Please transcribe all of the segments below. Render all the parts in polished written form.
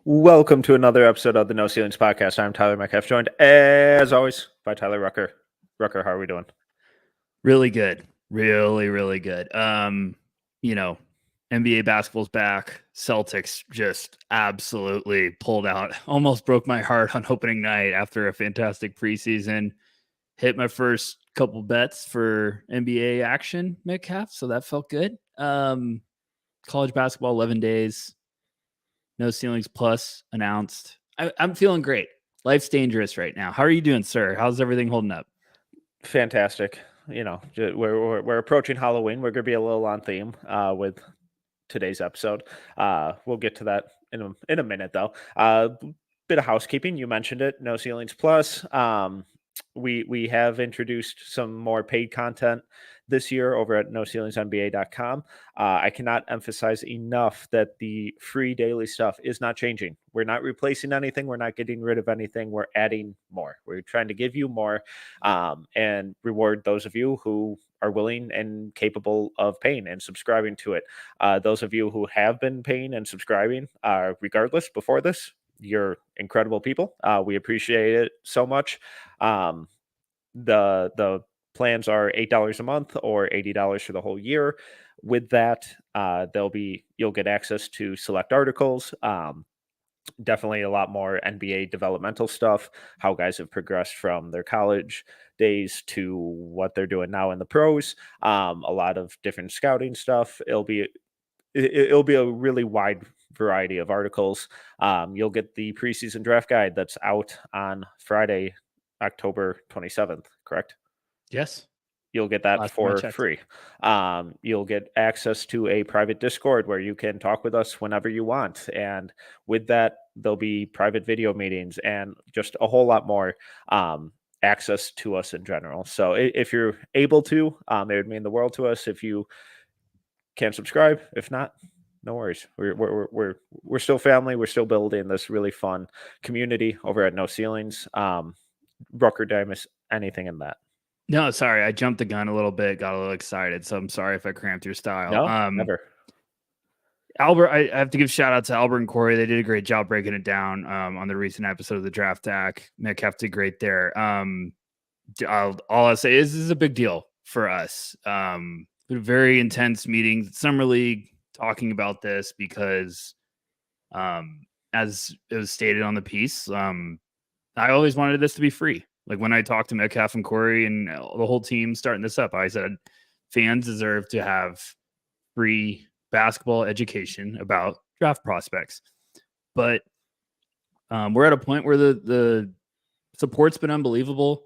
Welcome to another episode of the No Ceilings Podcast. I'm Tyler Metcalf, joined as always by Tyler Rucker. Rucker, how are we doing? Really good. Really good. NBA basketball's back. Celtics just absolutely pulled out. Almost broke my heart on opening night after a fantastic preseason. Hit my first couple bets for NBA action, Metcalf, so that felt good. College basketball, 11 days. No Ceilings Plus announced. I'm feeling great. Life's dangerous right now. How are you doing, sir? How's everything holding up? Fantastic. We're approaching Halloween. We're going to be a little on theme with today's episode. We'll get to that in a minute, though. Bit of housekeeping. You mentioned it. No Ceilings Plus. We have introduced some more paid content this year over at NoCeilingsNBA.com. I cannot emphasize enough that the free daily stuff is not changing. We're not replacing anything. We're not getting rid of anything. We're adding more. We're trying to give you more and reward those of you who are willing and capable of paying and subscribing to it. Those of you who have been paying and subscribing, regardless, before this, you're incredible people. We appreciate it so much. The plans are $8 a month or $80 for the whole year. With that, you'll get access to select articles. Definitely a lot more NBA developmental stuff, how guys have progressed from their college days to what they're doing now in the pros. A lot of different scouting stuff. It'll be a really wide variety of articles. You'll get the preseason draft guide that's out on Friday, October 27th, correct? Yes. You'll get that for free. You'll get access to a private Discord where you can talk with us whenever you want. And with that, there'll be private video meetings and just a whole lot more access to us in general. So if you're able to, it would mean the world to us if you can subscribe. If not, no worries. We're still family. We're still building this really fun community over at No Ceilings. Rucker, did I miss anything in that? No, sorry, I jumped the gun a little bit, got a little excited, so I'm sorry if I cramped your style. No, never. Albert, I have to give shout out to Albert and Corey. They did a great job breaking it down on the recent episode of the Draft Deck. Metcalf did great there. All I'll say is this is a big deal for us. Very intense meetings, Summer League, talking about this because, as it was stated on the piece, I always wanted this to be free. Like when I talked to Metcalf and Corey and the whole team starting this up, I said fans deserve to have free basketball education about draft prospects. But we're at a point where the support's been unbelievable.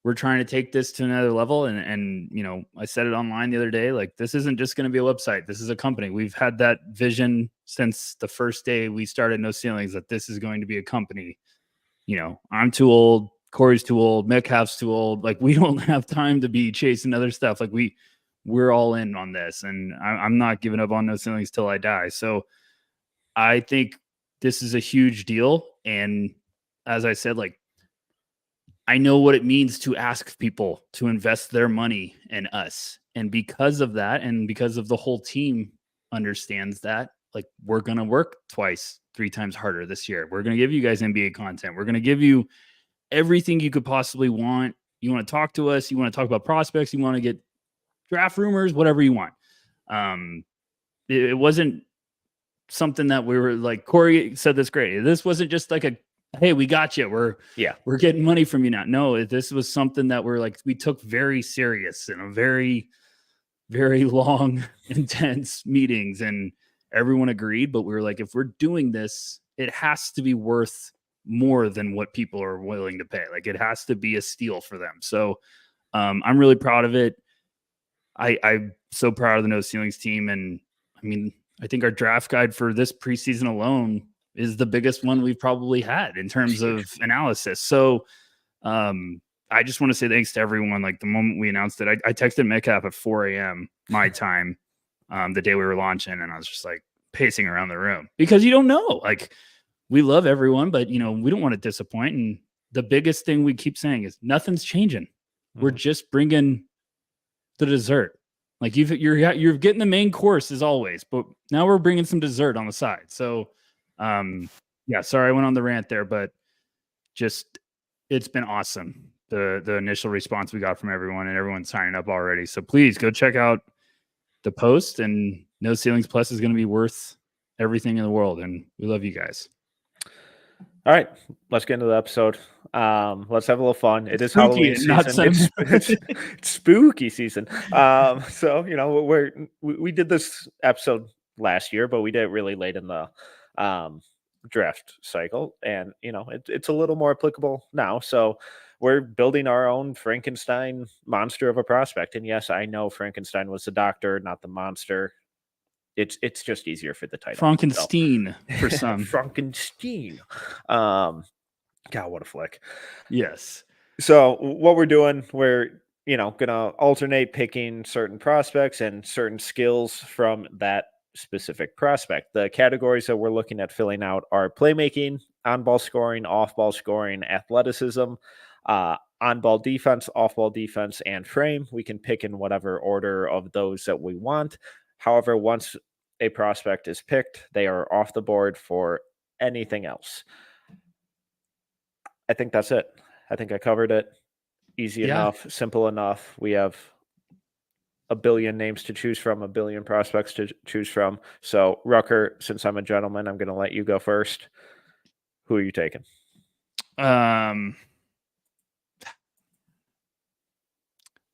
We're trying to take this to another level. And you know, I said it online the other day, like this isn't just going to be a website. This is a company. We've had that vision since the first day we started No Ceilings that this is going to be a company. You know, I'm too old. Corey's too old. Metcalf's too old. Like we don't have time to be chasing other stuff. Like we're all in on this, and I'm not giving up on No Ceilings till I die. So I think this is a huge deal. And as I said, like I know what it means to ask people to invest their money in us. And because of that, and because of the whole team understands that, like we're going to work twice, 3 times harder this year. We're going to give you guys NBA content. We're going to give you everything you could possibly want. You want to talk to us. You want to talk about prospects. You want to get draft rumors, whatever you want. It wasn't something that we were like, Corey said this great. This wasn't just like hey, we got you. We're getting money from you now. No, this was something that we took very serious in a very, very long, intense meetings, and everyone agreed. But we were like, if we're doing this, it has to be worth more than what people are willing to pay. Like it has to be a steal for them. So I'm really proud of it. I'm so proud of the No Ceilings team. And I mean, I think our draft guide for this preseason alone is the biggest one we've probably had in terms of analysis. So I just want to say thanks to everyone. Like the moment we announced it, I texted Metcalf at 4 a.m. my time the day we were launching. And I was just like pacing around the room because you don't know, like, we love everyone, but, you know, we don't want to disappoint. And the biggest thing we keep saying is nothing's changing. We're just bringing the dessert. Like you're getting the main course as always, but now we're bringing some dessert on the side. So, you Yeah, sorry I went on the rant there, but just it's been awesome. The initial response we got from everyone, and everyone's signing up already. So please go check out the post, and No Ceilings Plus is going to be worth everything in the world, and we love you guys. All right, let's get into the episode. Let's have a little fun. It is Spooky, Halloween not season. It's spooky season. So we did this episode last year, but we did it really late in the draft cycle, and it's a little more applicable now. So we're building our own Frankenstein monster of a prospect. And yes, I know Frankenstein was the doctor, not the monster. It's just easier for the title. Frankenstein for some. Frankenstein. God, what a flick. Yes. So what we're doing, we're gonna alternate picking certain prospects and certain skills from that specific prospect. The categories that we're looking at filling out are playmaking, on-ball scoring, off-ball scoring, athleticism, on-ball defense, off-ball defense, and frame. We can pick in whatever order of those that we want. However, once a prospect is picked, they are off the board for anything else. I think that's it. I think I covered it. Easy enough, simple enough. We have a billion names to choose from, a billion prospects to choose from. So, Rucker, since I'm a gentleman, I'm going to let you go first. Who are you taking?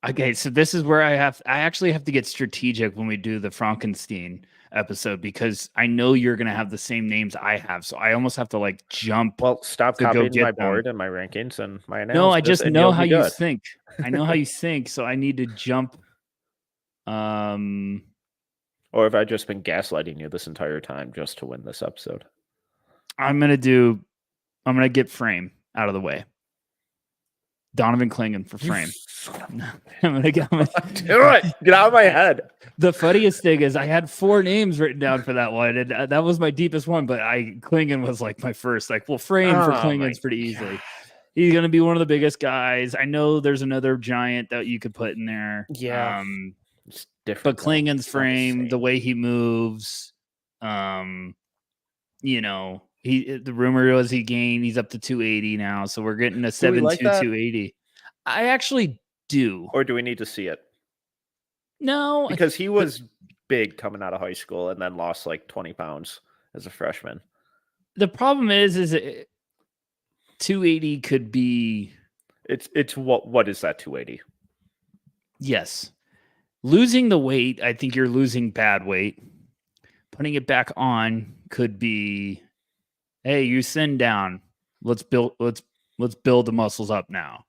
Okay, so this is where I actually have to get strategic when we do the Frankenstein episode, because I know you're going to have the same names I have. So I almost have to jump. Well, stop copying my board and my rankings and my analysis. No, I just know how you think. I know how you think. So I need to jump. Or have I just been gaslighting you this entire time just to win this episode? I'm going to get frame out of the way. Donovan Klingon for frame. I'm gonna do it. Get out of my head. The funniest thing is I had 4 names written down for that one, and that was my deepest one. But Klingon was my first. Frame for Klingon's pretty easily. He's gonna be one of the biggest guys. I know there's another giant that you could put in there. Yeah, it's different. But Klingon's frame, the way he moves, the rumor was he's up to 280 now, so we're getting a 7'2", 280. I actually do. Or do we need to see it? No, because he was big coming out of high school and then lost 20 pounds as a freshman. The problem is 280 could be. It's what is that 280? Yes, losing the weight. I think you're losing bad weight. Putting it back on could be. Hey, you thin down. Let's build the muscles up now.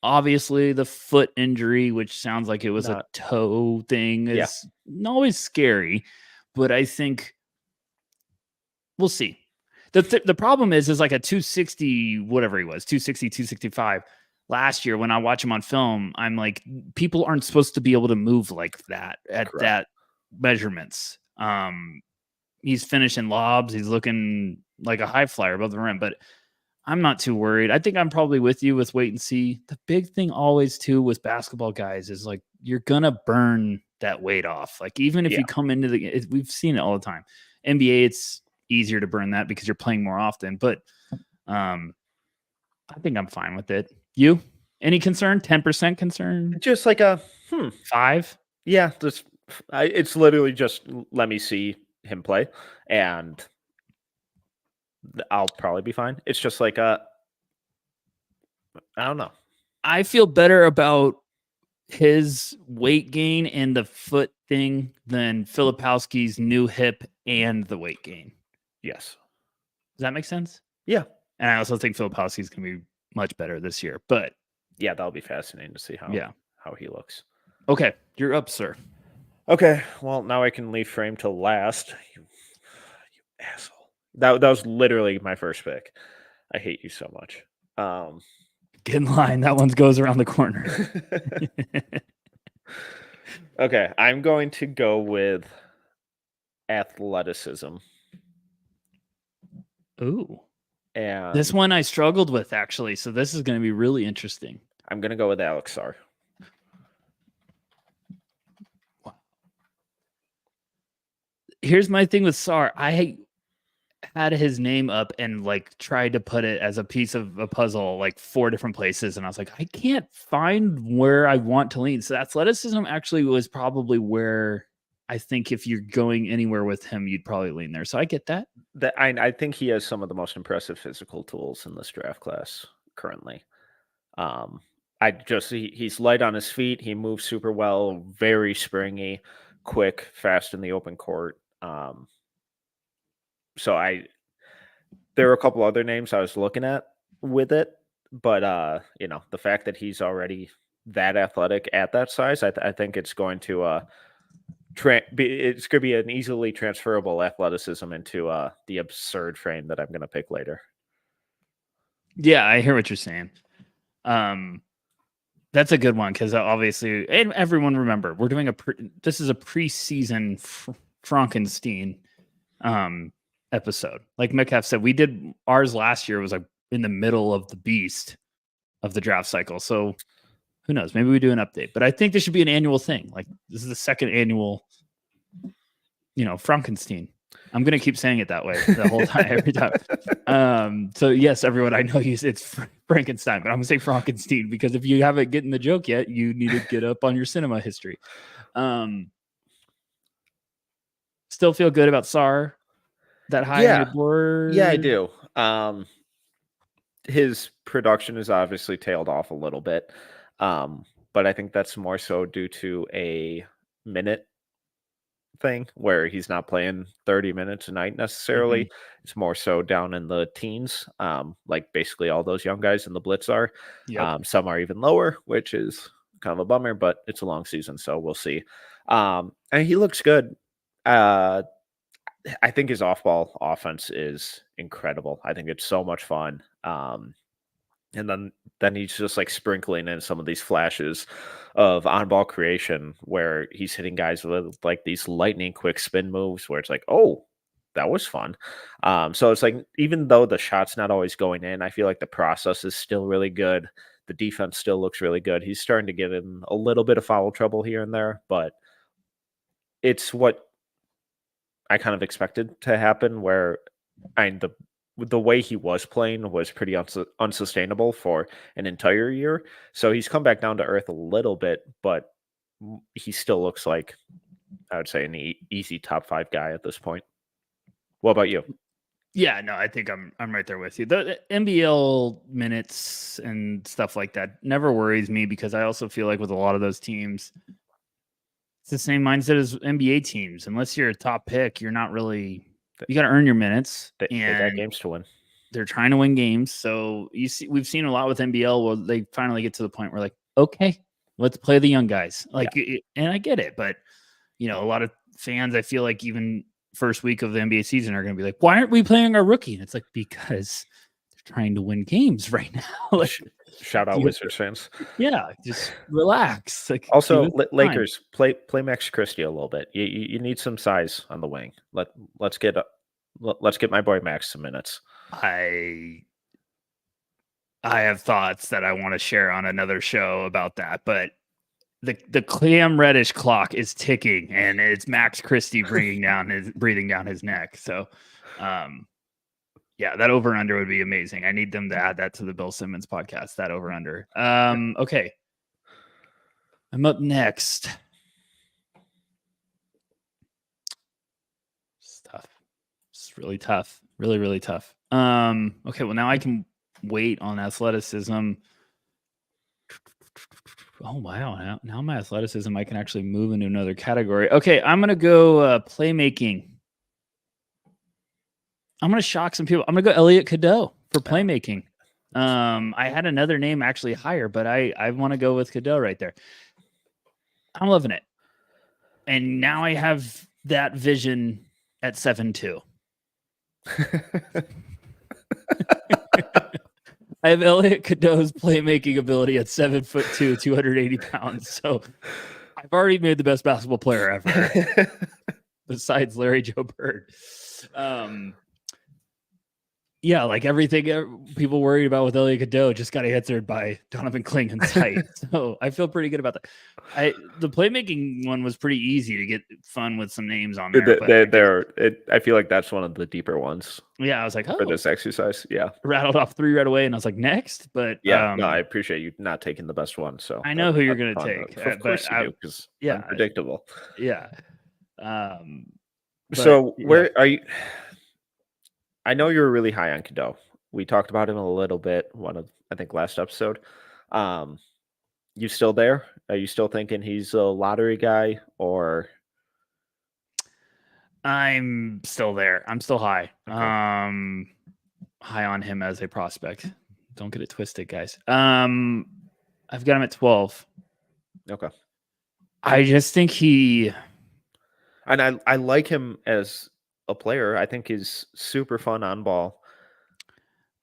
Obviously the foot injury, which sounds like it was a toe thing, is always scary, but I think we'll see. The problem is a 260, whatever he was, 260, 265 last year. When I watch him on film, I'm like, people aren't supposed to be able to move like that at that measurements. He's finishing lobs. He's looking like a high flyer above the rim, but I'm not too worried. I think I'm probably with you with wait and see. The big thing always too with basketball guys is you're going to burn that weight off. Even if you come into we've seen it all the time. NBA, it's easier to burn that because you're playing more often, but I think I'm fine with it. You? Any concern? 10% concern? Just a 5? Yeah, it's literally just let me see him play and I'll probably be fine. It's just I don't know. I feel better about his weight gain and the foot thing than Filipowski's new hip and the weight gain. Yes. Does that make sense? Yeah. And I also think Filipowski's going to be much better this year, but yeah, that'll be fascinating to see how he looks. Okay. You're up, sir. Okay. Well, now I can leave frame to last. You asshole. That was literally my first pick. I hate you so much. Get in line. That one goes around the corner. Okay. I'm going to go with athleticism. Ooh. And this one I struggled with, actually. So this is going to be really interesting. I'm going to go with Alex Sarr. Wow. Here's my thing with Sarr. had his name up and like tried to put it as a piece of a puzzle like 4 different places, and I was like, I can't find where I want to lean. So athleticism actually was probably where I think if you're going anywhere with him, you'd probably lean there. So I get that. That I think he has some of the most impressive physical tools in this draft class currently. Um, he's light on his feet. He moves super well, very springy, quick, fast in the open court. So there are a couple other names I was looking at with it, but the fact that he's already that athletic at that size, I think it's going to it's going to be an easily transferable athleticism into the absurd frame that I'm going to pick later. Yeah, I hear what you're saying. That's a good one because obviously, and everyone remember, we're doing this is a preseason Frankenstein episode. Like Metcalf said, we did ours last year was like in the middle of the beast of the draft cycle. So who knows? Maybe we do an update. But I think this should be an annual thing. Like this is the second annual, Frankenstein. I'm gonna keep saying it that way the whole time, every time. So yes, everyone, I know it's Frankenstein, but I'm gonna say Frankenstein because if you haven't gotten the joke yet, you need to get up on your cinema history. Still feel good about Sar that high on your board? Yeah, I do. His production has obviously tailed off a little bit, but I think that's more so due to a minute thing where he's not playing 30 minutes a night necessarily. Mm-hmm. It's more so down in the teens, like basically all those young guys in the blitz are. Yep. Some are even lower, which is kind of a bummer, but it's a long season, so we'll see. And he looks good. I think his off-ball offense is incredible. I think it's so much fun. And then he's just like sprinkling in some of these flashes of on-ball creation where he's hitting guys with like these lightning quick spin moves where it's like, oh, that was fun. So it's like, even though the shot's not always going in, I feel like the process is still really good. The defense still looks really good. He's starting to get in a little bit of foul trouble here and there, but it's what I kind of expected to happen, where the way he was playing was pretty unsustainable for an entire year. So he's come back down to earth a little bit, but he still looks like, I would say, an easy top 5 guy at this point. What about you? Yeah, no, I think I'm right there with you. The NBL minutes and stuff like that never worries me because I also feel like with a lot of those teams, it's the same mindset as NBA teams. Unless you're a top pick, you're not really. You got to earn your minutes. They got games to win. They're trying to win games. So we've seen a lot with NBL where they finally get to the point where like, okay, let's play the young guys. Like, and I get it, but a lot of fans, I feel like even first week of the NBA season are going to be like, why aren't we playing our rookie? And it's like, because they're trying to win games right now. Like, shout out Wizards fans. Yeah, just relax. Like, also, Lakers, play Max Christie a little bit. You need some size on the wing. Let's get my boy Max some minutes. I have thoughts that I want to share on another show about that, but the Cam Reddish clock is ticking, and it's Max Christie breathing down his neck. So, yeah, that over under would be amazing. I need them to add that to the Bill Simmons podcast. That over under. Okay, I'm up next. It's tough. It's really tough. Really, really tough. Okay, well now I can wait on athleticism. Oh wow! Now my athleticism, I can actually move into another category. Okay, I'm gonna go playmaking. I'm gonna shock some people. I'm gonna go Elliot Cadeau for playmaking. I had another name actually higher, but I want to go with Cadeau right there. I'm loving it, and now I have that vision at 7'2". I have Elliot Cadeau's playmaking ability at 7'2", 280 pounds. So I've already made the best basketball player ever, besides Larry Joe Bird. Yeah, like everything people worried about with Elliot Cadeau just got answered by Donovan Klingon's height. So I feel pretty good about that. The playmaking one was pretty easy to get fun with some names on there, but I feel like that's one of the deeper ones yeah, I was like, for oh, this exercise. Yeah. rattled off 3 right away, and I was like, next. But Yeah. No, I appreciate you not taking the best one. So I know who you're that's gonna fun. take, Of but course you do, because yeah, unpredictable. yeah. Um, but So yeah, where are you? I know you were really high on Cadeau. We talked about him a little bit, I think last episode. Um, you still there? Are you still thinking he's a lottery guy, or I'm still there. I'm still high. okay? High on him as a prospect. Don't get it twisted, guys. I've got him at 12. Okay. I just think And I like him as a player. I think he's super fun on ball.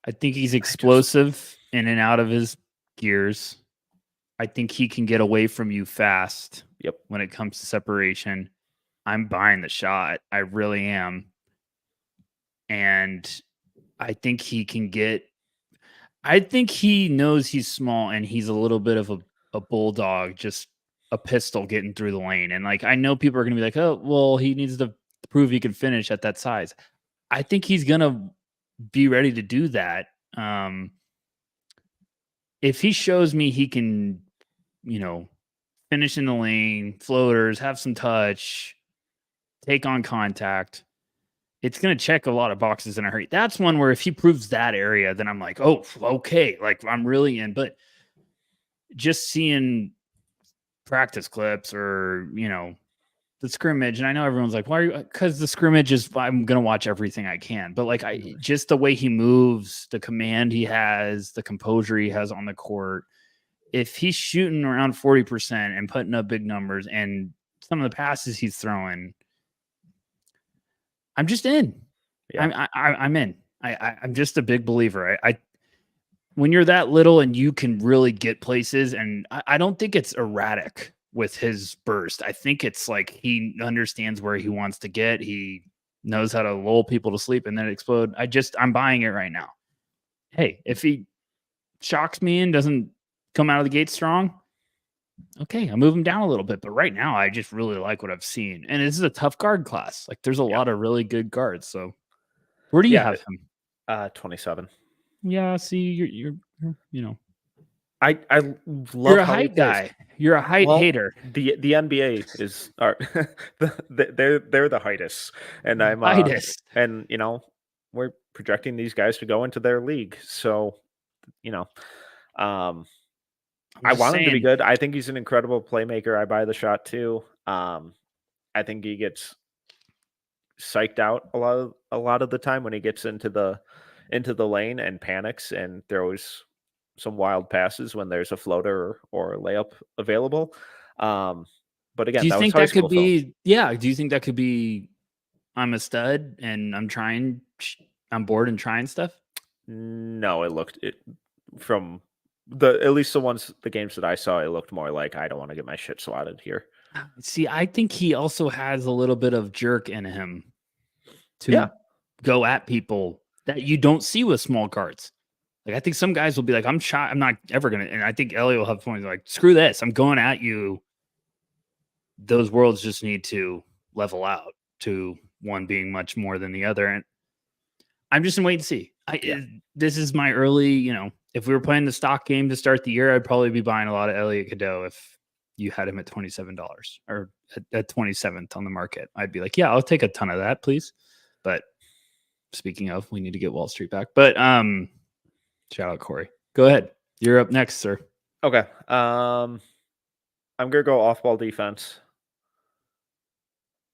I think he's I just explosive in and out of his gears. I think he can get away from you fast Yep. when it comes to separation. I'm buying the shot. I really am. And I think he can get I think he knows he's small and he's a little bit of a bulldog, just a pistol getting through the lane. And like I know people are gonna be like, oh, well, he needs to prove he can finish at that size. I think he's gonna be ready to do that. If he shows me he can, you know, finish in the lane, floaters, have some touch, take on contact, it's going to check a lot of boxes in a hurry. That's one where if he proves that area, then I'm like, oh, okay, like I'm really in. But just seeing practice clips or, the scrimmage, and I know everyone's like, why are you? Because the scrimmage is, I'm going to watch everything I can. But like, just the way he moves, the command he has, the composure he has on the court, if he's shooting around 40% and putting up big numbers and some of the passes he's throwing, I'm just in. Yeah. I'm in. I'm just a big believer. When you're that little and you can really get places, and I don't think it's erratic with his burst. I think it's like he understands where he wants to get. He knows how to lull people to sleep and then explode. I'm buying it right now. Hey, if he shocks me and doesn't come out of the gate strong, okay, I'll move him down a little bit. But right now, I just really like what I've seen. And this is a tough guard class. Like there's a Yeah. lot of really good guards. So where do you Yeah. have him? 27. Yeah, see, you're I you're love a how he height plays. guy. You're a height Well, hater. the NBA is are they're the heightest, and Heightus. and we're projecting these guys to go into their league. So you know, um, I'm I just want him to be saying. good. I think he's an incredible playmaker. I buy the shot too. I think he gets psyched out a lot of the time when he gets into the lane and panics and throws some wild passes when there's a floater or a layup available. Um, but Do again, you that was think high that could school film. be? Yeah. Do you think that could be? I'm a stud and I'm trying. I'm bored and trying stuff. No, it from at least the games that I saw, it looked more like I don't want to get my shit swatted here. See, I think he also has a little bit of jerk in him Yeah, to go at people that you don't see with small guards. Like I think some guys will be like, I'm shy. I'm not ever gonna. And I think Elliot will have points like, screw this. I'm going at you. Those worlds just need to level out to one being much more than the other. And I'm just in wait and see. yeah, This is my early, if we were playing the stock game to start the year, I'd probably be buying a lot of Elliot Cadeau if you had him at $27 or at 27th on the market. I'd be like, yeah, I'll take a ton of that, please. But speaking of, we need to get Wall Street back. But shout out Corey. Go ahead. You're up next, sir. okay. I'm gonna go off ball defense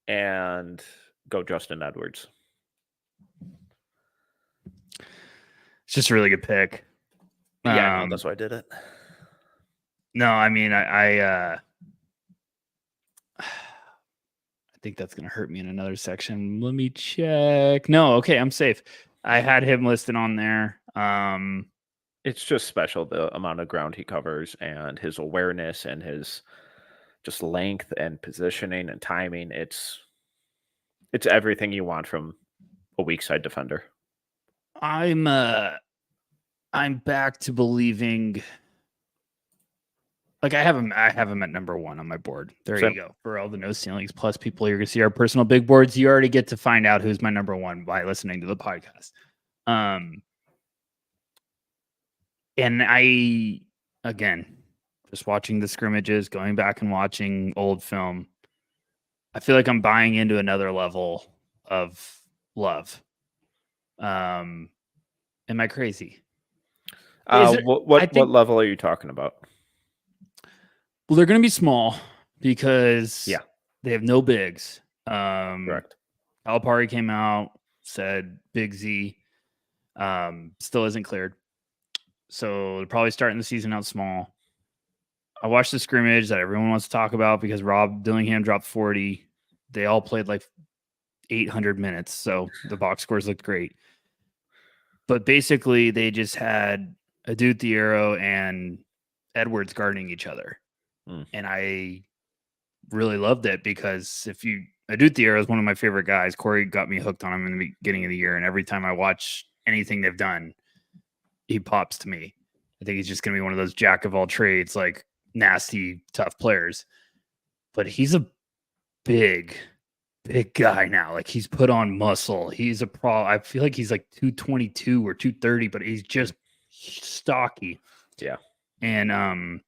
and go Justin Edwards. It's just a really good pick. Yeah, I know, that's why I did it. No, I mean, I think that's going to hurt me in another section. Let me check. No, okay, I'm safe. I had him listed on there. It's just special, the amount of ground he covers and his awareness and his just length and positioning and timing. It's everything you want from a weak side defender. I'm back to believing. Like I have him at number 1 on my board. There Same. you go. For all the no ceilings plus people you're gonna see our personal big boards, you already get to find out who's my number 1 by listening to the podcast. And I, again, just watching the scrimmages, going back and watching old film, I feel like I'm buying into another level of love. Am I crazy? What level are you talking about? Well, they're going to be small because Yeah. they have no bigs. Correct. Calipari came out, said Big Z still isn't cleared. So they're probably starting the season out small. I watched the scrimmage that everyone wants to talk about because Rob Dillingham dropped 40. They all played like 800 minutes. So the box scores looked great. But basically, they just had Adut Thiero and Edwards guarding each other. And I really loved it because Adut Thiero is one of my favorite guys. Corey got me hooked on him in the beginning of the year. And every time I watch anything they've done, he pops to me. I think he's just going to be one of those jack of all trades, like nasty, tough players. But he's a big guy now. Like he's put on muscle. He's a pro. I feel like he's like 222 or 230, but he's just stocky. Yeah. And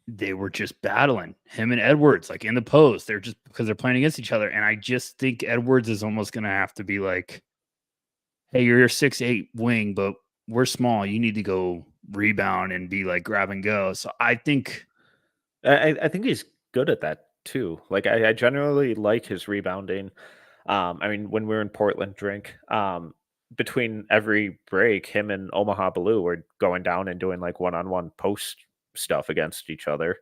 they were just battling him and Edwards, like in the post. They're just because they're playing against each other. And I just think Edwards is almost going to have to be like, hey, you're your 6'8" wing, but we're small. You need to go rebound and be like grab and go. So I think he's good at that too. Like I generally like his rebounding. I mean, when we were in Portland drink, between every break, him and Omaha Blue were going down and doing like one-on-one post stuff against each other,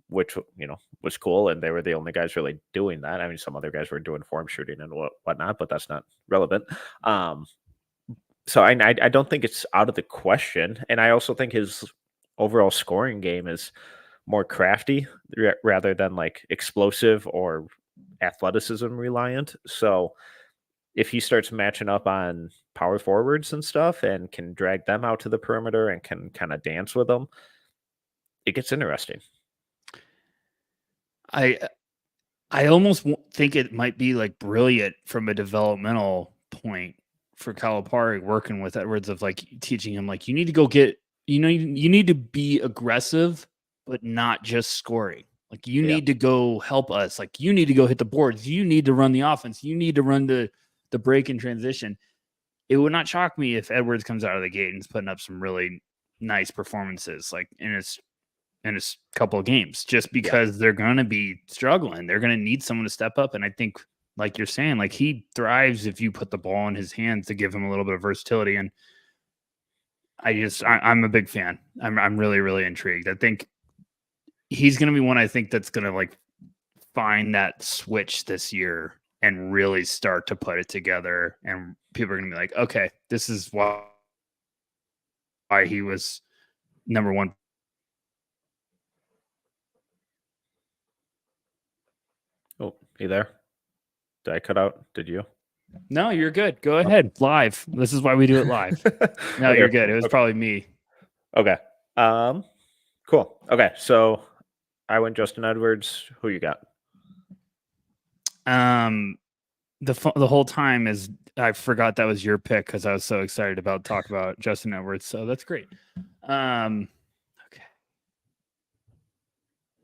which was cool. And they were the only guys really doing that. I mean, some other guys were doing form shooting and whatnot, but that's not relevant. So I don't think it's out of the question. And I also think his overall scoring game is more crafty rather than like explosive or athleticism reliant. So if he starts matching up on power forwards and stuff and can drag them out to the perimeter and can kind of dance with them, it gets interesting. I almost think it might be like brilliant from a developmental point for Calipari working with Edwards of like teaching him like you need to go get you need to be aggressive but not just scoring. Like you need to go help us. Like you need to go hit the boards. You need to run the offense. You need to run the break in transition. It would not shock me if Edwards comes out of the gate and is putting up some really nice performances like in his couple of games just because they're going to be struggling. They're going to need someone to step up. And I think, like you're saying, like he thrives if you put the ball in his hands to give him a little bit of versatility. And I'm a big fan. I'm really, really intrigued. I think he's going to be one I think that's going to like find that switch this year and really start to put it together. And people are going to be like, okay, this is why he was number 1. Oh, you there? Did I cut out? Did you? No, you're good. Go ahead. Live. This is why we do it live. No, Okay. You're good. It was probably me. Okay. Cool. Okay. So I went Justin Edwards. Who you got? The whole time is I forgot that was your pick because I was so excited about talk about Justin Edwards. So that's great. Okay. I'm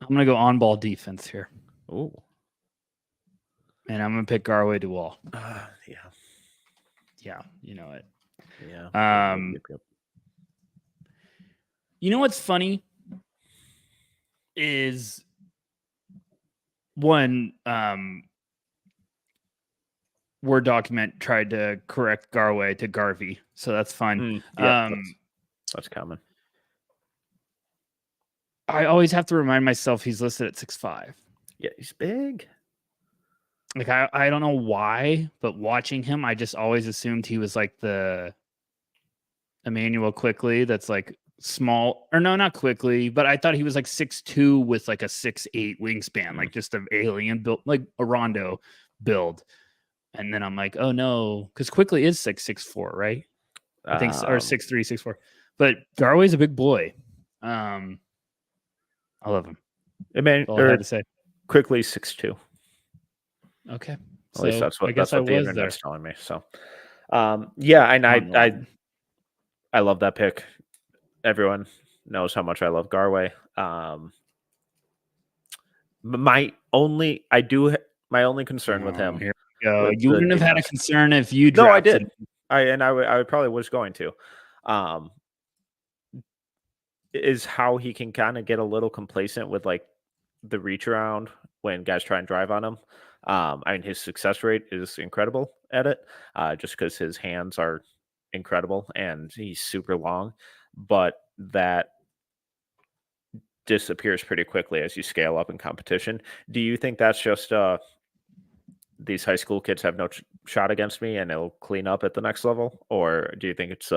gonna go on ball defense here. Oh. And I'm gonna pick Garway Duval. Yeah. Yeah, you know it. Yeah. Yep. You know what's funny is one Word document tried to correct Garway to Garvey, so that's fun. That's common. I always have to remind myself he's listed at 6'5". Yeah, he's big. Like I don't know why, but watching him, I just always assumed he was like the Emmanuel Quickly that's like small, or no, not Quickly, but I thought he was like 6'2" with like a 6'8" wingspan, like just an alien build, like a Rondo build. And then I'm like, oh no, because Quickly is 6'4", right? I think, or 6'3", 6'4". But Garway's a big boy. I love him. That's all I had to say. Quickly 6'2". Okay, At least so I guess that's I what the was there. internet's telling me. So, yeah, and On the line. I love that pick. Everyone knows how much I love Garway. My only concern with him. Here we go. You wouldn't have had a concern if you No, I drafted. did. I probably was going to. Is how he can kind of get a little complacent with like the reach around when guys try and drive on him. I mean, his success rate is incredible at it, just because his hands are incredible and he's super long. But that disappears pretty quickly as you scale up in competition. Do you think that's just these high school kids have no shot against me and it'll clean up at the next level, or do you think it's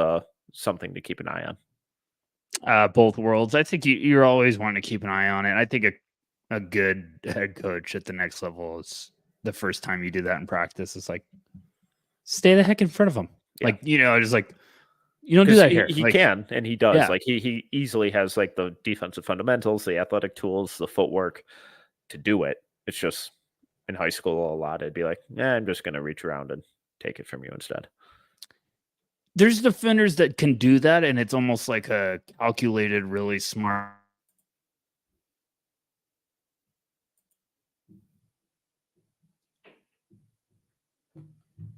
something to keep an eye on? Both worlds. I think you're always wanting to keep an eye on it. I think a good head coach at the next level is the first time you do that in practice. It's like, stay the heck in front of them. Yeah. Like, just like, you don't do that here. He like, can, and he does. Yeah. Like he easily has like the defensive fundamentals, the athletic tools, the footwork to do it. It's just in high school a lot. It'd be like, yeah, I'm just gonna reach around and take it from you instead. There's defenders that can do that, and it's almost like a calculated, really smart.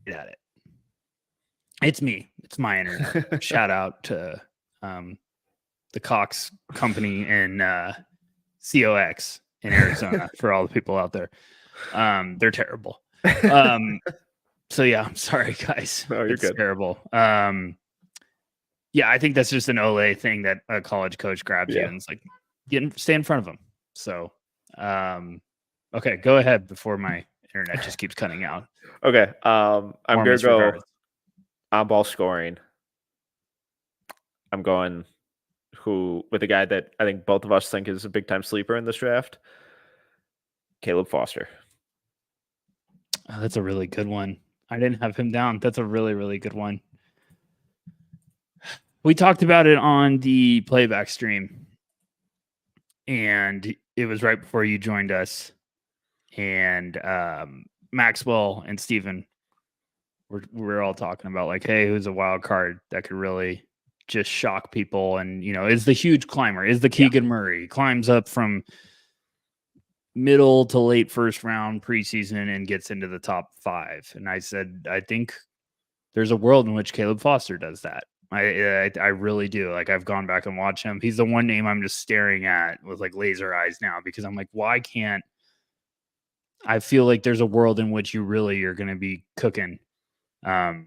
At it. It's me. It's my internet. Shout out to the Cox company in COX in Arizona for all the people out there. They're terrible. So yeah, I'm sorry guys. No, you're good. Terrible. Yeah, I think that's just an Ole thing that a college coach grabs you and it's like, stay in front of them. So, okay, go ahead before my internet just keeps cutting out. Okay, I'm gonna go on ball scoring. I'm going with a guy that I think both of us think is a big time sleeper in this draft, Caleb Foster. Oh, that's a really good one. I didn't have him down. That's a really, really good one. We talked about it on the playback stream, and it was right before you joined us. And Maxwell and Steven we're all talking about like, hey, who's a wild card that could really just shock people? And, is the huge climber, is the Keegan Murray, climbs up from middle to late first round preseason and gets into the top 5. And I said, I think there's a world in which Caleb Foster does that. I really do. Like, I've gone back and watched him. He's the one name I'm just staring at with like laser eyes now, because I'm like, why can't I feel like there's a world in which you're going to be cooking. So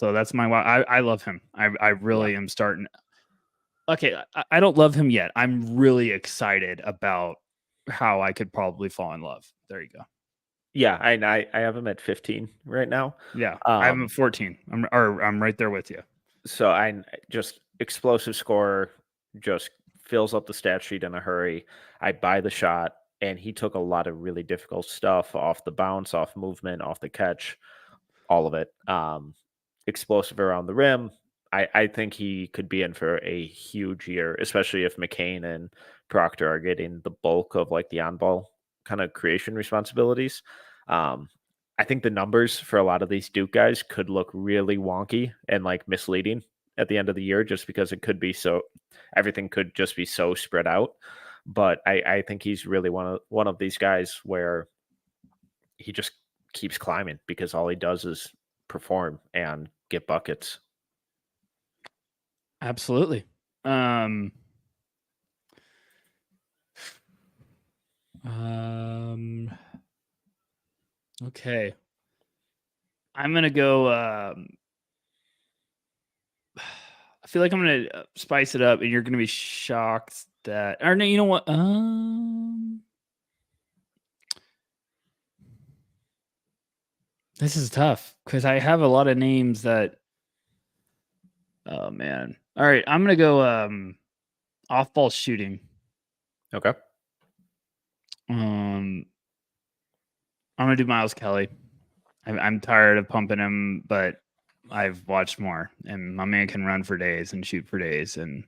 that's my why. I love him. I really am starting. Okay, I don't love him yet. I'm really excited about how I could probably fall in love. There you go. Yeah, I have him at 15 right now. Yeah, I have him at 14. I'm right there with you. So I just explosive scorer, just fills up the stat sheet in a hurry. I buy the shot, and he took a lot of really difficult stuff off the bounce, off movement, off the catch, all of it. Explosive around the rim. I think he could be in for a huge year, especially if McCain and Proctor are getting the bulk of like the on-ball kind of creation responsibilities. I think the numbers for a lot of these Duke guys could look really wonky and like misleading at the end of the year, just because it could be everything could just be so spread out. But I think he's really one of these guys where he just keeps climbing because all he does is perform and get buckets. Absolutely. Okay. I'm going to go I feel like I'm going to spice it up, and you're going to be shocked that, or no, you know what? This is tough because I have a lot of names that, oh man. All right. I'm going to go off ball shooting. Okay. I'm going to do Miles Kelly. I'm tired of pumping him, but I've watched more, and my man can run for days and shoot for days. And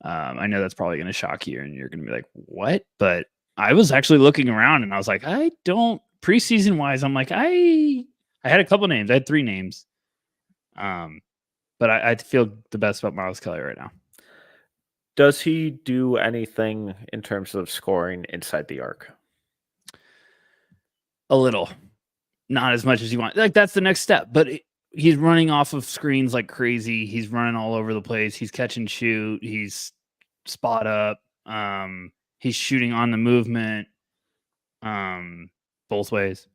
I know that's probably going to shock you, and you're going to be like, "What?" But I was actually looking around, and I was like, I don't preseason wise. I'm like, I had a couple names. I had 3 names. But I feel the best about Miles Kelly right now. Does he do anything in terms of scoring inside the arc? A little, not as much as you want. Like that's the next step, but he's running off of screens like crazy. He's running all over the place. He's catch and shoot. He's spot up. He's shooting on the movement. Both ways.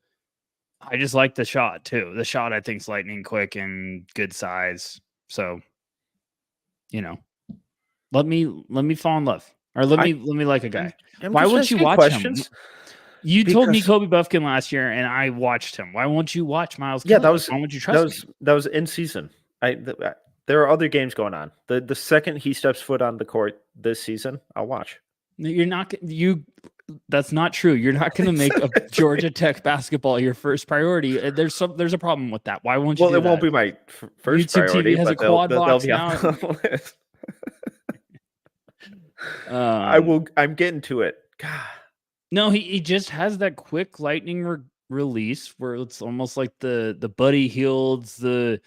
I just like the shot too. The shot I think is lightning quick and good size. So, let me fall in love, or let me like a guy. Why wouldn't you watch him? You told me Kobe Buffkin last year, and I watched him. Why won't you watch Miles Kelly? Yeah, why won't you trust me? That was in season. There are other games going on. The second he steps foot on the court this season, I'll watch. You're not That's not true. You're not going to make a Georgia Tech basketball your first priority. There's a problem with that. Why won't you? Well, it won't be my first YouTube priority. TV has a quad box now. I'm getting to it. God. No, he just has that quick lightning release where it's almost like the Buddy Hields, the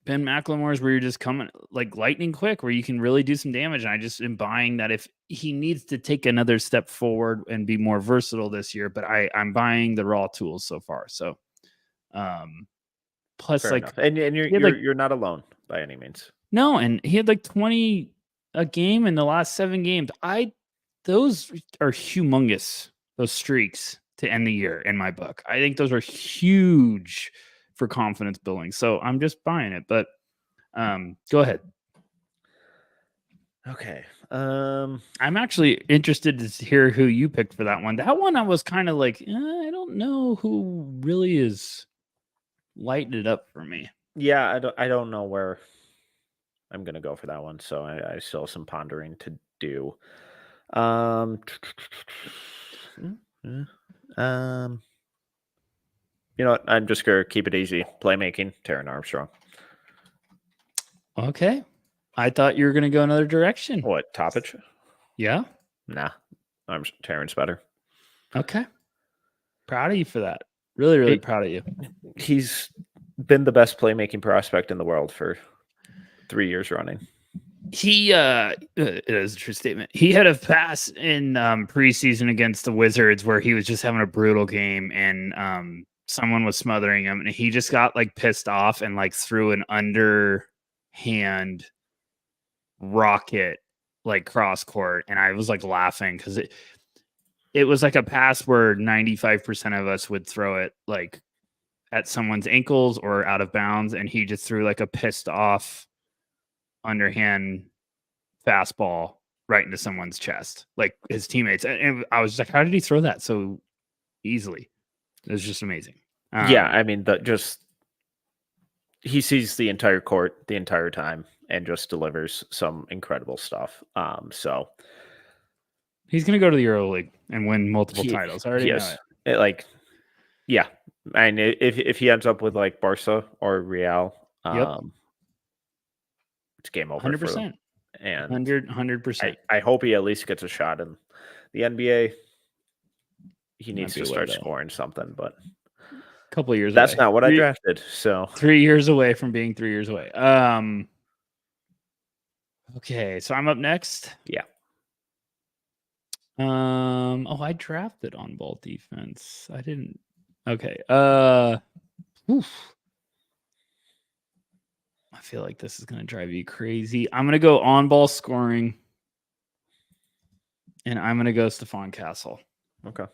Ben McLemore's, where you're just coming like lightning quick, where you can really do some damage. And I just am buying that if he needs to take another step forward and be more versatile this year, but I'm buying the raw tools so far. So, plus fair like, enough. And you're not alone by any means. No, and he had like 20 a game in the last 7 games. Those are humongous, those streaks to end the year in my book. I think those are huge for confidence building. So I'm just buying it. But go ahead. Okay. I'm actually interested to hear who you picked for that one. That one I was kind of like, I don't know who really is lighting it up for me. Yeah, I don't know where I'm gonna go for that one. So I still have some pondering to do. You know what? I'm just gonna keep it easy. Playmaking, Taron Armstrong. Okay. I thought you were gonna go another direction. What, Toppage? Yeah. Nah. Taron's better. Okay. Proud of you for that. Really, really proud of you. He's been the best playmaking prospect in the world for 3 years running. He it is a true statement. He had a pass in preseason against the Wizards where he was just having a brutal game and someone was smothering him and he just got like pissed off and like threw an underhand rocket like cross court, and I was like laughing because it was like a pass where 95% of us would throw it like at someone's ankles or out of bounds, and he just threw like a pissed off underhand fastball right into someone's chest, like his teammates. And I was like, how did he throw that so easily? It was just amazing. Yeah, I mean, he sees the entire court the entire time and just delivers some incredible stuff. So he's going to go to the EuroLeague and win multiple titles. I already know it. Yeah. And if he ends up with like Barca or Real, it's game over. 100%. For them. And 100%. I hope he at least gets a shot in the NBA. He needs to start scoring something, but a couple of years that's away. Not what I drafted. So 3 years away from being 3 years away. Okay, so I'm up next. Yeah. I drafted on ball defense. I didn't. Okay. Oof. I feel like this is going to drive you crazy. I'm going to go on ball scoring. And I'm going to go Stephon Castle. Okay.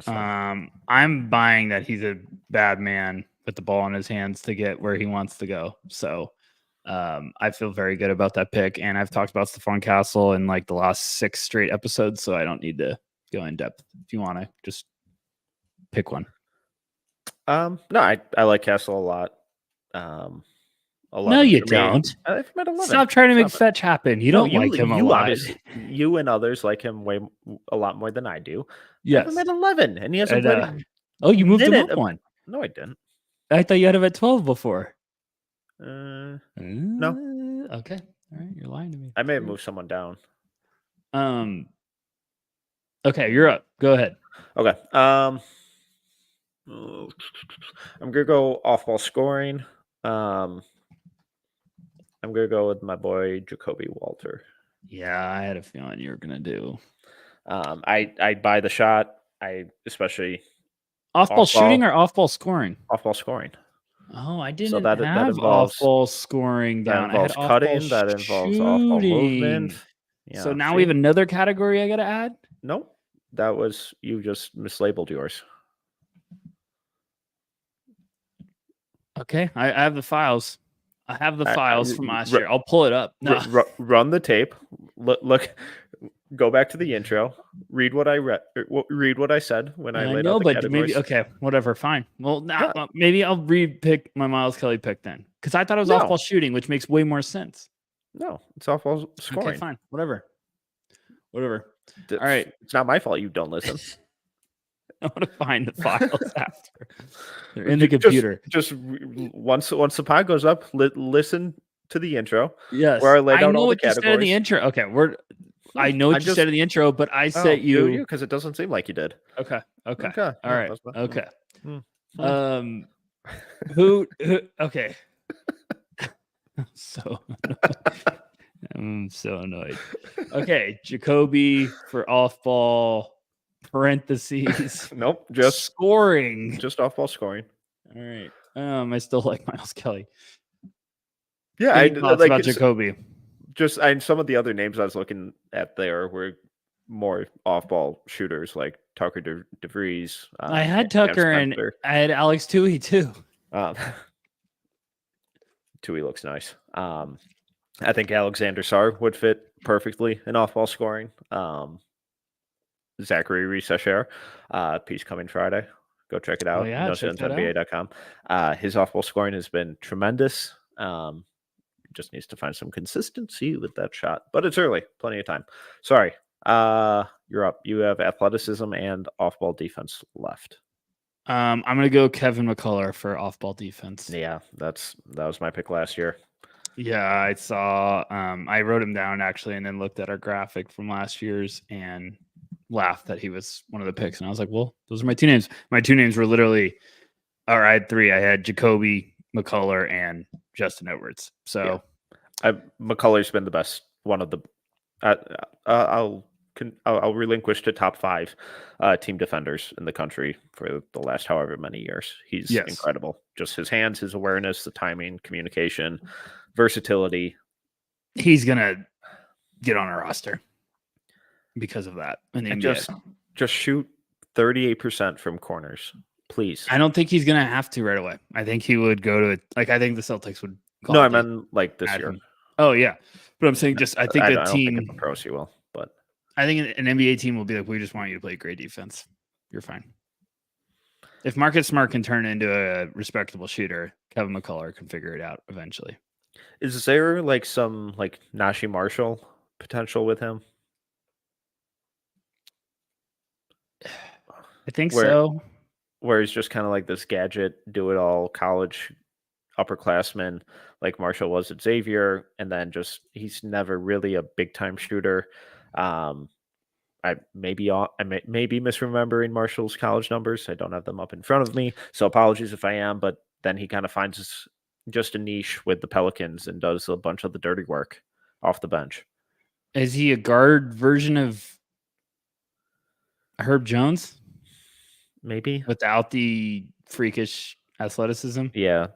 I'm buying that he's a bad man with the ball in his hands to get where he wants to go. So I feel very good about that pick. And I've talked about Stephon Castle in like the last 6 straight episodes, so I don't need to go in depth. If you want to just pick one. No, I like Castle a lot. 11 no, you don't. Stop trying to make fetch happen. You don't like him a lot. You and others like him a lot more than I do. Yes. I'm at 11, and he hasn't played. Oh, you moved him Minute. up one. No, I didn't. I thought you had him at 12 before. No, Okay. All right. You're lying to me. I may have moved someone down. Okay, you're up. Go ahead. Okay. I'm gonna go off-ball scoring. I'm gonna go with my boy Jacoby Walter. Yeah, I had a feeling you were gonna do I buy the shot. I especially off-ball shooting or off-ball scoring. Off-ball scoring. Oh, I So didn't that have involves off-ball scoring down. I had involves off-ball cutting. That involves off-ball movement. shooting. Yeah. So now we have another category I gotta add. Nope. That was you just mislabeled yours. Okay, I have the files. I have the files from last year. I'll pull it up. No. Run the tape. Look. Go back to the intro. Read what I read. Read what I said when I laid out the categories. Maybe okay, whatever, fine. Well, now maybe I'll repick my Miles Kelly pick then, because I thought it was off-ball shooting, which makes way more sense. No, it's off-ball scoring. Okay, fine, whatever. All right, it's not my fault you don't listen. I want to find the files after. They're in the computer. Just once the pod goes up, listen to the intro. Yes, where I laid out all the categories. You said in the intro. Okay, I know what you said in the intro, but I set you because it doesn't seem like you did. Okay. All right. Okay. Who? Okay. I'm so annoyed. Okay, Jacoby for off-ball. Parentheses. Nope. Just scoring. Just off-ball scoring. All right. I still like Miles Kelly. Yeah, I thoughts about Jacoby. Some of the other names I was looking at there were more off-ball shooters like Tucker DeVries. I had Tucker and I had Alex Tui too. Tui looks nice. I think Alexander Sarr would fit perfectly in off-ball scoring. Zachary Reese-Asher, piece coming Friday. Go check it out. Oh, yeah, NBA.com. His off-ball scoring has been tremendous. Just needs to find some consistency with that shot, but it's early, plenty of time. Sorry, you're up. You have athleticism and off-ball defense left. I'm gonna go Kevin McCullough for off-ball defense. Yeah, that was my pick last year. Yeah, I saw. I wrote him down actually, and then looked at our graphic from last year's and laughed that he was one of the picks. And I was like, well, those are my two names. My two names were literally, or I had three. I had Jacoby, McCullough, and Justin Edwards. So McCullough's been the best one of the. I'll relinquish to top 5 team defenders in the country for the last however many years. He's incredible. Just his hands, his awareness, the timing, communication, versatility. He's gonna get on our roster because of that. And just shoot 38% from corners, please. I don't think he's gonna have to right away. I think he would go to it. Like I think the Celtics would. No, I meant like this year. Oh yeah, but I'm saying I think the team. I don't think in the pros he will, but I think an NBA team will be like, we just want you to play great defense. You're fine. If Marcus Smart can turn into a respectable shooter, Kevin McCullough can figure it out eventually. Is there like some like Nashi Marshall potential with him? I think so. Where he's just kind of like this gadget, do-it-all college upperclassman like Marshall was at Xavier, and then he's never really a big-time shooter. I may be misremembering Marshall's college numbers. I don't have them up in front of me, so apologies if I am. But then he kind of finds just a niche with the Pelicans and does a bunch of the dirty work off the bench. Is he a guard version of Herb Jones? Maybe without the freakish athleticism. Yeah,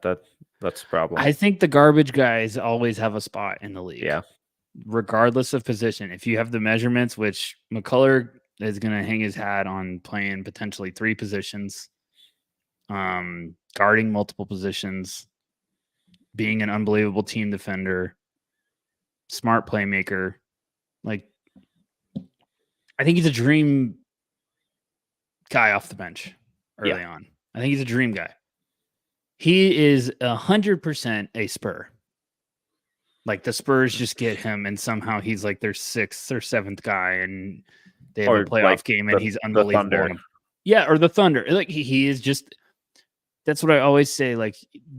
that's the problem. I think the garbage guys always have a spot in the league. Yeah. Regardless of position. If you have the measurements, which McCullough is going to hang his hat on playing potentially 3 positions, guarding multiple positions, being an unbelievable team defender, smart playmaker. Like, I think he's a dream guy off the bench early on. I think he's a dream guy. He is 100% a Spur. Like the Spurs just get him, and somehow he's like their 6th or 7th guy, and they have a playoff game, and he's unbelievable. Yeah, or the Thunder. Like he is just. That's what I always say. Like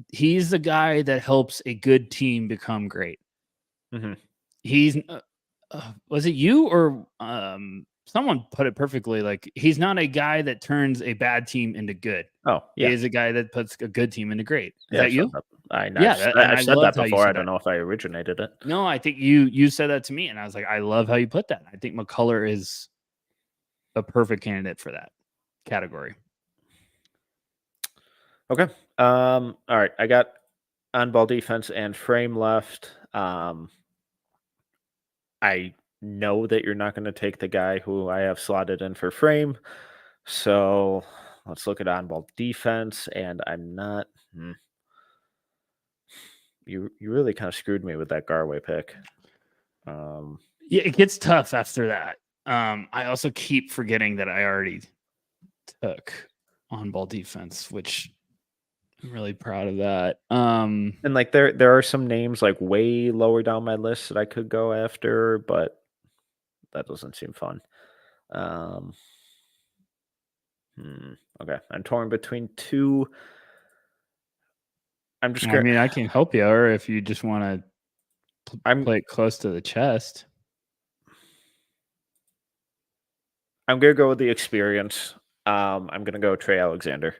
he's the guy that helps a good team become great. Mm-hmm. He's was it you or someone put it perfectly? Like he's not a guy that turns a bad team into good. Oh, He yeah. is a guy that puts a good team into great. Is Yeah, that I've said you? that. Yeah, and I've I said that loved how you before. I said don't that. know if I originated it. No, I think you said that to me, and I was like, I love how you put that. I think McCullough is a perfect candidate for that category. Okay. All right. I got on ball defense and frame left. I know that you're not going to take the guy who I have slotted in for frame. So let's look at on ball defense. And I'm not. You really kind of screwed me with that Garway pick. Yeah, it gets tough after that. I also keep forgetting that I already took on ball defense, which I'm really proud of that. And like there are some names like way lower down my list that I could go after, but that doesn't seem fun. Um, okay, I'm torn between two. I'm just I gonna. mean, I can help you, or if you just want to I'm play it close to the chest. I'm gonna go with the experience. I'm gonna go Trey Alexander.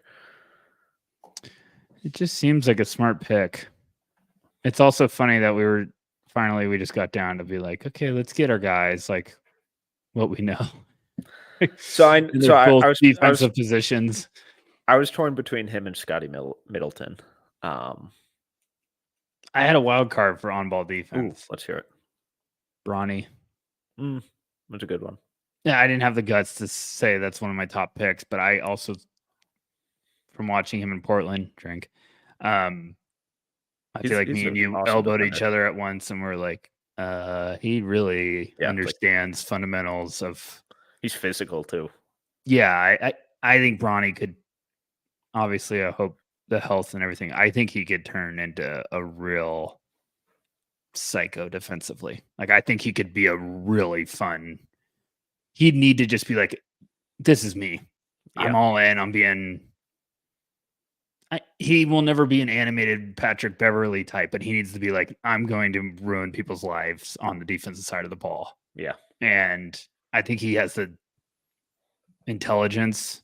It just seems like a smart pick. It's also funny that we just got down to be like, okay, let's get our guys like what we know. So And they're both I was defensive positions. I was torn between him and Scotty Middleton. I had a wild card for on-ball Ooh, defense. let's hear it. Bronny. That's a good one. Yeah, I didn't have the guts to say that's one of my top picks, but I also, from watching him in Portland, I feel like He's me and an you awesome elbowed defender. each other at once, and we're like, he really Yeah, like understands fundamentals of. he's physical too. Yeah, I think Bronny could. Obviously, I hope the health and everything. I think he could turn into a real psycho defensively. Like I think he could be a really fun. He'd need to just be like, "This is me. I'm Yeah. all in. I'm being." He will never be an animated Patrick Beverly type, but he needs to be like, I'm going to ruin people's lives on the defensive side of the ball. Yeah. And I think he has the intelligence,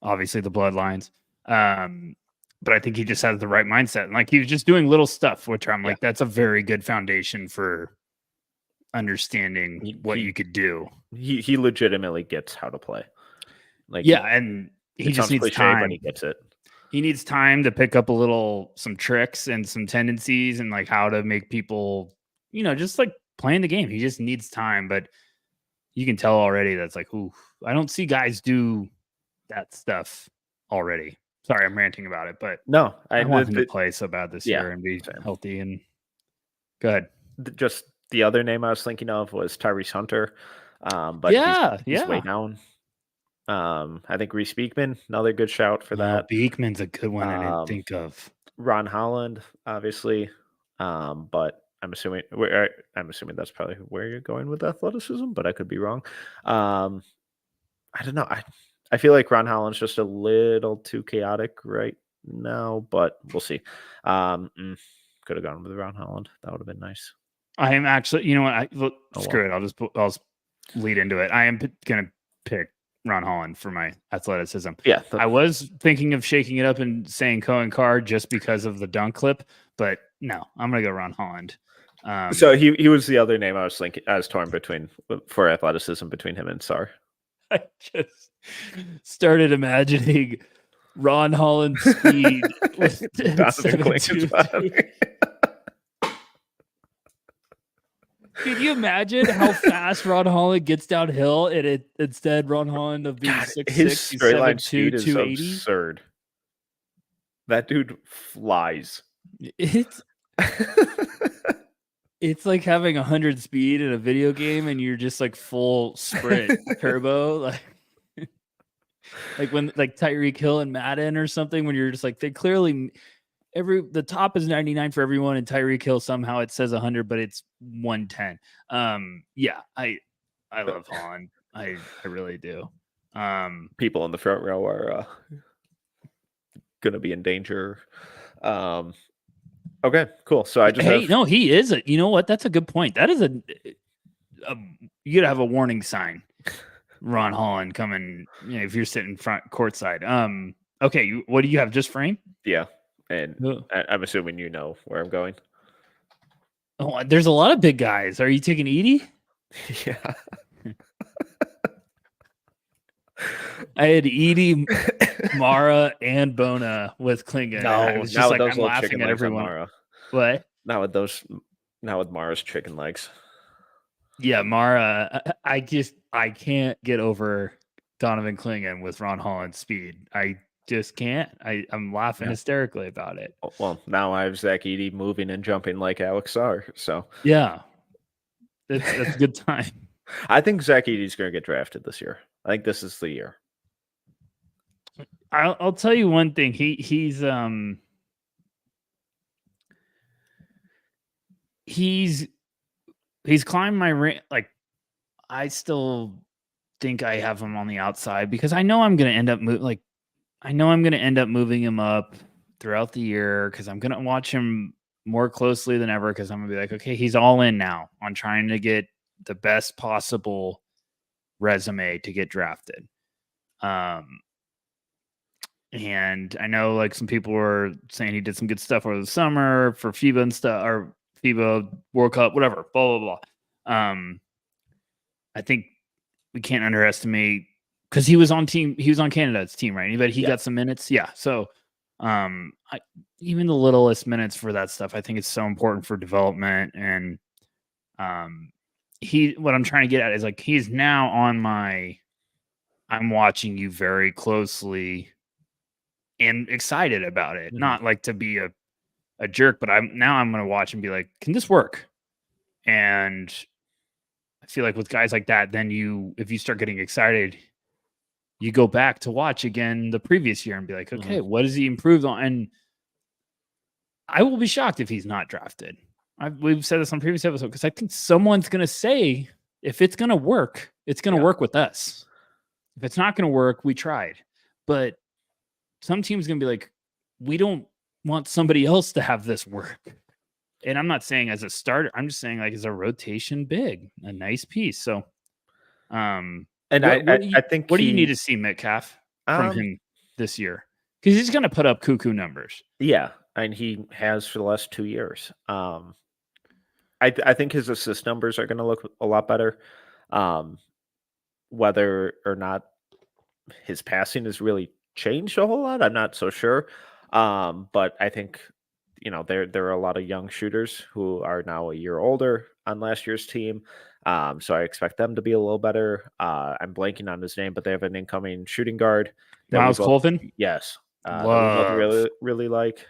obviously the bloodlines. But I think he just has the right mindset. And like he was just doing little stuff, which I'm like, that's a very good foundation for understanding what you could do. He legitimately gets how to play. Like Yeah, and he it just sounds needs cliche, but time. he gets it. He needs time to pick up some tricks and some tendencies and like how to make people, just like playing the game. He just needs time, but you can tell already that's like, ooh, I don't see guys do that stuff already. Sorry, I'm ranting about it, but No, I want him to play so bad this year and be same. healthy and good. Just the other name I was thinking of was Tyrese Hunter, but he's way down. I think Reese Beekman, another good shout for that. Beekman's a good one I didn't think of. Ron Holland, obviously, but I'm assuming that's probably where you're going with athleticism, but I could be wrong. I don't know. I feel like Ron Holland's just a little too chaotic right now, but we'll see. Could have gone with Ron Holland. That would have been nice. I am actually, you know what? Screw it. I'll just lead into it. I am going to pick Ron Holland for my athleticism. Yeah. I was thinking of shaking it up and saying Cohen Carr just because of the dunk clip, but no, I'm going to go Ron Holland. So he was the other name I was thinking. I was torn for athleticism between him and Sarr. I just started imagining Ron Holland's speed with 7.22. Can you imagine how fast Ron Holland gets downhill and instead Ron Holland of being 6'6", his straight line speed is 280? absurd. That dude flies. It's like having 100 speed in a video game and you're just like full sprint turbo, like when like Tyreek Hill and Madden or something, when you're just like they clearly the top is 99 for everyone and Tyreek Hill somehow it says 100 but it's 110. Yeah, I love Holland. I really do. People in the front row are going to be in danger. Okay, cool. So I just have no, he is you know what? That's a good point. That is a you gotta have a warning sign. Ron Holland coming, if you're sitting front courtside. Okay, what do you have? Just frame? yeah, and Oh, I'm assuming you know where I'm going. there's a lot of big guys. Are you taking Edie? Yeah. I had Edie, Mara, and Bona with Klingon. And I No, was not just with like, those I'm little chicken laughing at legs on everyone. Mara. What? Not with Mara's chicken legs. Yeah, Mara. I can't get over Donovan Klingon with Ron Holland's speed. I just can't. I'm laughing Yeah. hysterically about it. Well, now I have Zach Edey moving and jumping like Alex Sarr. So Yeah, that's a good time. I think Zach Edey's going to get drafted this year. I think this is the year. I'll tell you one thing. He's climbed my rank. Like, I still think I have him on the outside because I know I'm going to end up moving him up throughout the year because I'm going to watch him more closely than ever because I'm going to be like, okay, he's all in now on trying to get the best possible resume to get drafted. And I know like some people were saying he did some good stuff over the summer for FIBA and stuff, or FIBA World Cup, whatever, blah, blah, blah. I think we can't underestimate because he was on Canada's team, right? But he got some minutes. Yeah. So even the littlest minutes for that stuff, I think it's so important for development. And what I'm trying to get at is like, he's now on I'm watching you very closely and excited about it. Mm-hmm. Not like to be a jerk, but I'm going to watch and be like, can this work? And I feel like with guys like that, then if you start getting excited, you go back to watch again the previous year and be like, okay, what has he improved on? And I will be shocked if he's not drafted. We've said this on previous episodes because I think someone's going to say, if it's going to work, it's going to work with us. If it's not going to work, we tried. But some team's going to be like, we don't want somebody else to have this work. And I'm not saying as a starter, I'm just saying like as a rotation big, a nice piece. So, And I think what do you need to see Metcalf from him this year? Because he's going to put up cuckoo numbers. Yeah, and he has for the last 2 years. I think his assist numbers are going to look a lot better. Whether or not his passing has really changed a whole lot, I'm not so sure. But I think there are a lot of young shooters who are now a year older on last year's team. So I expect them to be a little better. I'm blanking on his name, but they have an incoming shooting guard. Miles Colvin? Yes. That we both really, really like.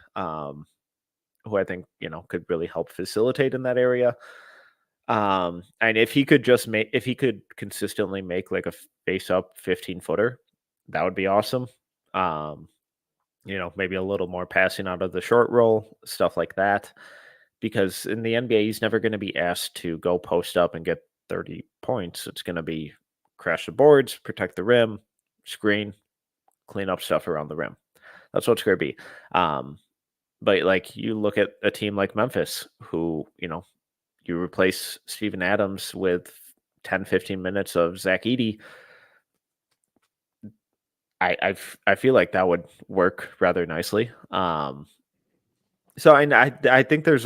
Who I think, could really help facilitate in that area. And if he could consistently make like a face up 15-footer, that would be awesome. Maybe a little more passing out of the short roll, stuff like that. Because in the NBA, he's never going to be asked to go post up and get 30 points. It's going to be crash the boards, protect the rim, screen, clean up stuff around the rim. That's what it's going to be. But like you look at a team like Memphis, who, you replace Steven Adams with 10, 15 minutes of Zach Edey. I feel like that would work rather nicely. So I think there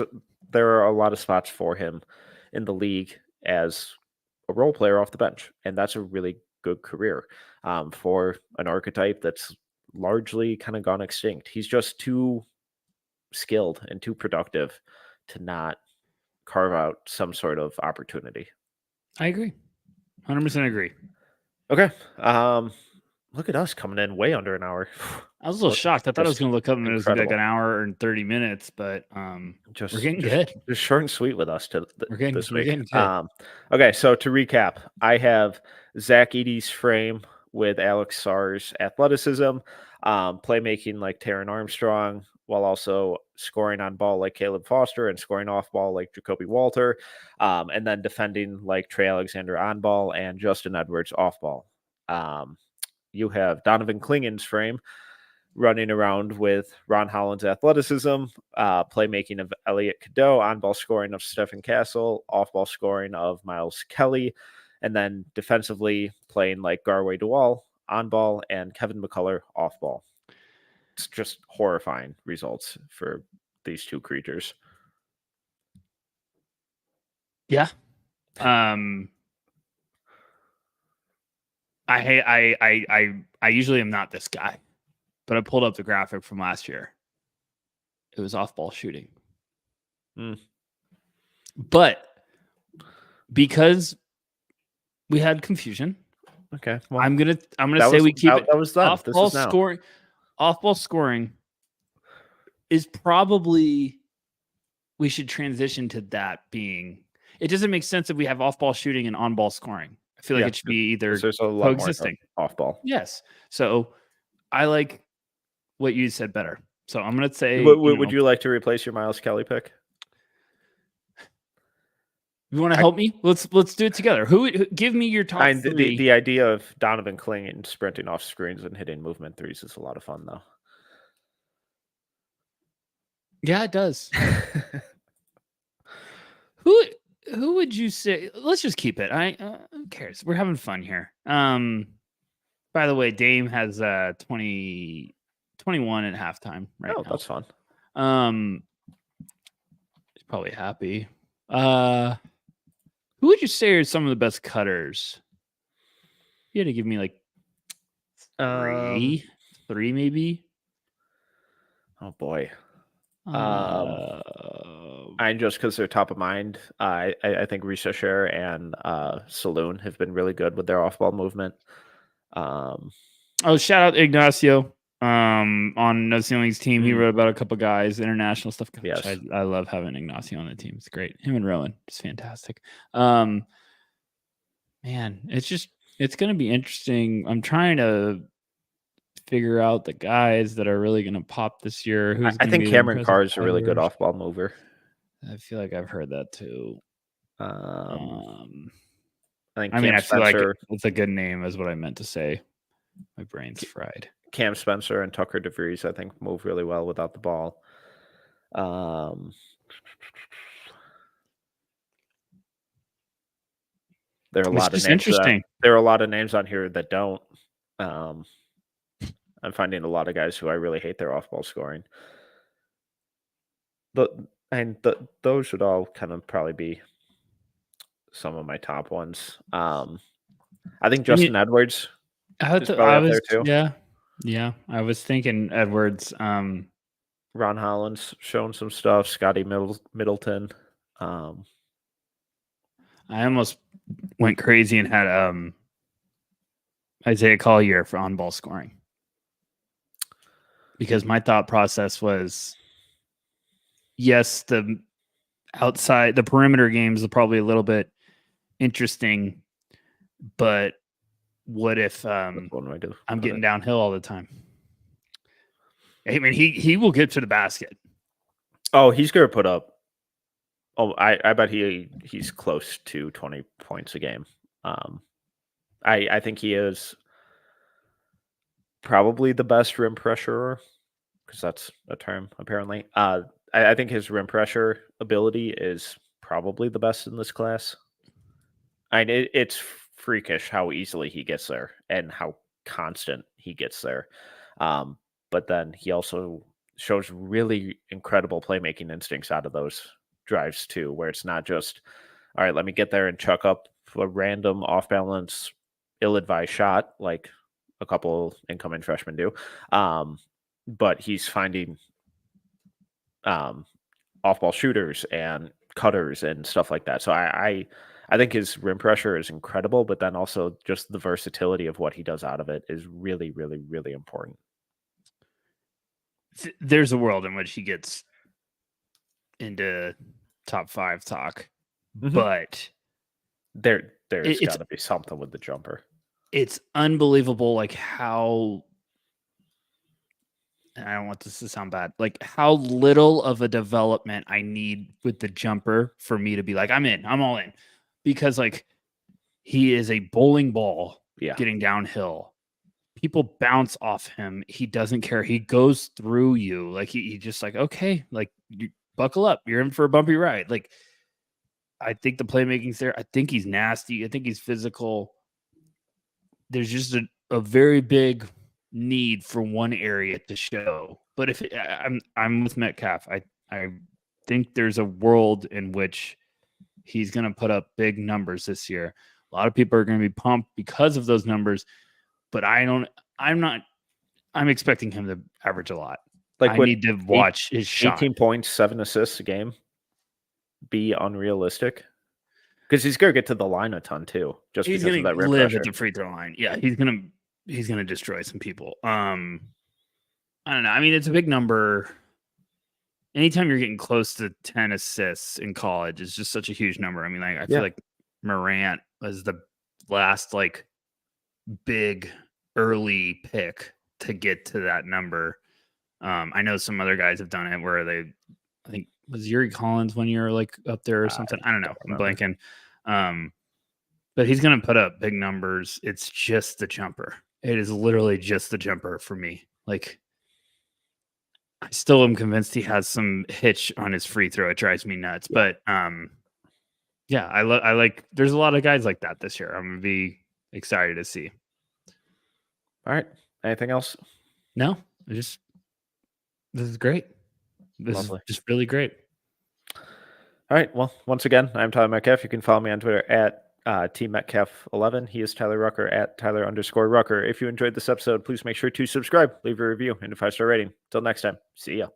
are a lot of spots for him in the league as a role player off the bench, and that's a really good career for an archetype that's largely kind of gone extinct. He's just too skilled and too productive to not carve out some sort of opportunity. I agree. 100% agree. Okay. Look at us coming in way under an hour. I was a little shocked. I thought I was going to look up and it was like an hour and 30 minutes, but we're getting good. Just short and sweet with us this week. Good. Okay, so to recap, I have Zach Edey's frame with Alex Sarr's athleticism, playmaking like Taron Armstrong, while also scoring on ball like Caleb Foster and scoring off ball like Jacoby Walter, and then defending like Trey Alexander on ball and Justin Edwards off ball. you have Donovan Klingen's frame running around with Ron Holland's athleticism, playmaking of Elliot Cadeau, on-ball scoring of Stephen Castle, off-ball scoring of Miles Kelly, and then defensively playing like Garway Dewall on-ball and Kevin McCullough off-ball. It's just horrifying results for these two creatures. Yeah. I usually am not this guy, but I pulled up the graphic from last year. It was off-ball shooting. But because we had confusion, okay, well, I'm gonna say we keep it. That was done. Off-ball scoring. Off-ball scoring is probably, we should transition to that being. It doesn't make sense if we have off-ball shooting and on-ball scoring. I feel like it should be either coexisting. Off-ball. Yes. So I like what you said better. So I'm going to say. Would you like to replace your Miles Kelly pick? You want to help me? Let's do it together. Who give me your top three? The idea of Donovan Klingen sprinting off screens and hitting movement threes is a lot of fun, though. Yeah, it does. Who would you say? Let's just keep it. Who cares? We're having fun here. By the way, Dame has 21 at halftime right now. That's fun. He's probably happy. Who would you say are some of the best cutters? You had to give me like three maybe. Oh boy. I just because they're top of mind. I think Researcher and Saloon have been really good with their off-ball movement. Shout out Ignacio on No Ceilings team. He wrote about a couple guys, international stuff. Yes. I love having Ignacio on the team. It's great. Him and Rowan, it's fantastic. Man, it's gonna be interesting. I'm trying to figure out the guys that are really going to pop this year. I think Cameron Carr is a really good off-ball mover. I feel like I've heard that too. I feel like it's a good name is what I meant to say. My brain's fried. Cam Spencer and Tucker DeVries, I think, move really well without the ball. There are a lot of names. Interesting. There are a lot of names on here that don't. I'm finding a lot of guys who I really hate their off-ball scoring. Those should all kind of probably be some of my top ones. I think Justin Edwards is probably up there too. Yeah. I was thinking Edwards. Ron Holland's shown some stuff. Scotty Middleton. I almost went crazy and had Isaiah Collier for on-ball scoring. Because my thought process was, yes, the perimeter games are probably a little bit interesting, but what if I'm getting downhill all the time? I mean, he will get to the basket. Oh, he's going to put up. Oh, I bet he's close to 20 points a game. I think he is probably the best rim pressurer, because that's a term apparently. I think his rim pressure ability is probably the best in this class. It's freakish how easily he gets there and how constant he gets there. But then he also shows really incredible playmaking instincts out of those drives too, where it's not just, all right, let me get there and chuck up a random off-balance, ill-advised shot like a couple incoming freshmen do. But he's finding off-ball shooters and cutters and stuff like that. So I think his rim pressure is incredible, but then also just the versatility of what he does out of it is really, really, really important. There's a world in which he gets into top 5 talk, but there's got to be something with the jumper. It's unbelievable, like how, and I don't want this to sound bad, like how little of a development I need with the jumper for me to be like, I'm all in, because like he is a bowling ball getting downhill. people bounce off him. He doesn't care. He goes through you. Like he just like, okay, like you buckle up. You're in for a bumpy ride. Like I think the playmaking's there. I think he's nasty. I think he's physical. There's just a very big need for one area to show. But if I'm with Metcalf, I think there's a world in which he's going to put up big numbers this year. A lot of people are going to be pumped because of those numbers, but I'm expecting him to average a lot. Like I need to watch his shot. 18 points, 7 assists a game be unrealistic? Because he's gonna get to the line a ton too. Just he's because gonna of that rim live pressure. at the free throw line. Yeah, he's gonna destroy some people. I don't know. I mean, it's a big number. Anytime you're getting close to 10 assists in college, it's just such a huge number. I mean, I feel like Morant was the last like big early pick to get to that number. I know some other guys have done it where I think was Yuri Collins 1 year like up there or something. I don't know. I'm blanking. But he's going to put up big numbers. It's just the jumper. It is literally just the jumper for me. Like, I still am convinced he has some hitch on his free throw. It drives me nuts. But yeah, I like. There's a lot of guys like that this year. I'm gonna be excited to see. All right. Anything else? No. This is great. This is just really great. All right. Well, once again, I'm Tyler Metcalf. You can follow me on Twitter at TMetcalf11. He is Tyler Rucker at Tyler_Rucker. If you enjoyed this episode, please make sure to subscribe, leave a review, and a 5-star rating. Till next time, see ya.